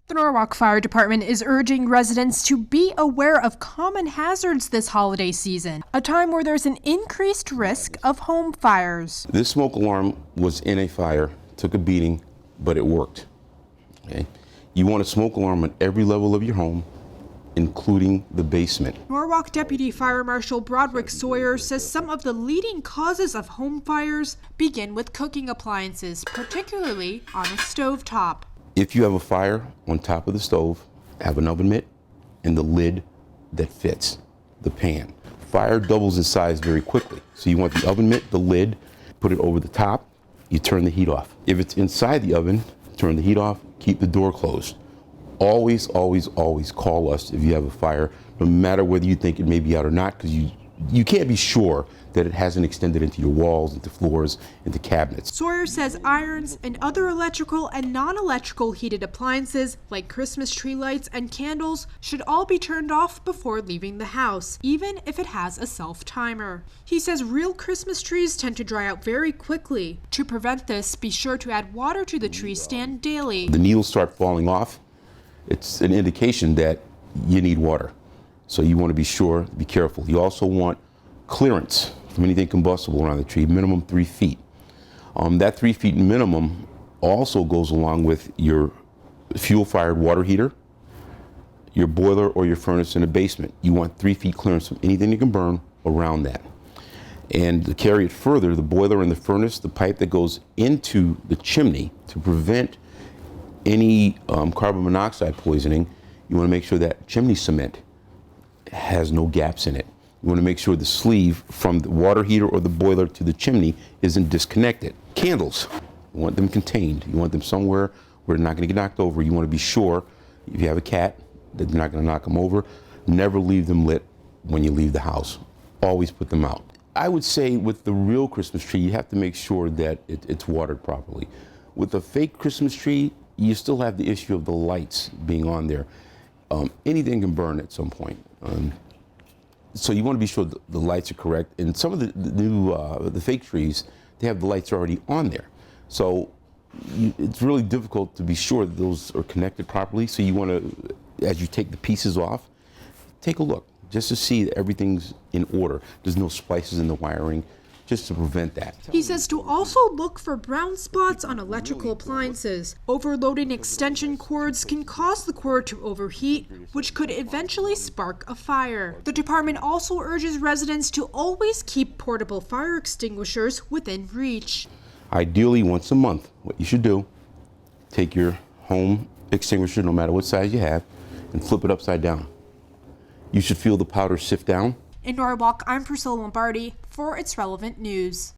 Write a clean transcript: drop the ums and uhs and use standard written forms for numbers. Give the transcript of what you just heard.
The Norwalk Fire Department is urging residents to be aware of common hazards this holiday season, a time where there's an increased risk of home fires. This smoke alarm was in a fire, took a beating, but it worked. Okay? You want a smoke alarm on every level of your home, including the basement. Norwalk Deputy Fire Marshal Broderick Sawyer says some of the leading causes of home fires begin with cooking appliances, particularly on a stovetop. If you have a fire on top of the stove, have an oven mitt and the lid that fits the pan. Fire doubles in size very quickly. So you want the oven mitt, the lid, put it over the top, you turn the heat off. If it's inside the oven, turn the heat off, keep the door closed. Always, always, always call us if you have a fire, no matter whether you think it may be out or not, because you can't be sure that it hasn't extended into your walls, into floors, into cabinets. Sawyer says irons and other electrical and non-electrical heated appliances like Christmas tree lights and candles should all be turned off before leaving the house, even if it has a self-timer. He says real Christmas trees tend to dry out very quickly. To prevent this, be sure to add water to the tree stand daily. The needles start falling off. It's an indication that you need water. So you want to be sure, be careful. You also want clearance from anything combustible around the tree, minimum 3 feet. That 3 feet minimum also goes along with your fuel-fired water heater, your boiler or your furnace in the basement. You want 3 feet clearance from anything that can burn around that. And to carry it further, the boiler and the furnace, the pipe that goes into the chimney to prevent any carbon monoxide poisoning, you want to make sure that chimney cement has no gaps in it. You want to make sure the sleeve from the water heater or the boiler to the chimney isn't disconnected. Candles, you want them contained. You want them somewhere where they're not going to get knocked over. You want to be sure, if you have a cat, that they're not going to knock them over. Never leave them lit when you leave the house. Always put them out. I would say with the real Christmas tree, you have to make sure that it's watered properly. With a fake Christmas tree, you still have the issue of the lights being on there. Anything can burn at some point. So you want to be sure the lights are correct. And some of the fake trees, they have the lights already on there. So it's really difficult to be sure that those are connected properly. So you want to, as you take the pieces off, take a look just to see that everything's in order. There's no splices in the wiring, just to prevent that. He says to also look for brown spots on electrical appliances. Overloading extension cords can cause the cord to overheat, which could eventually spark a fire. The department also urges residents to always keep portable fire extinguishers within reach. Ideally, once a month, what you should do, take your home extinguisher, no matter what size you have, and flip it upside down. You should feel the powder sift down. In Norwalk, I'm Priscilla Lombardi for It's Relevant News.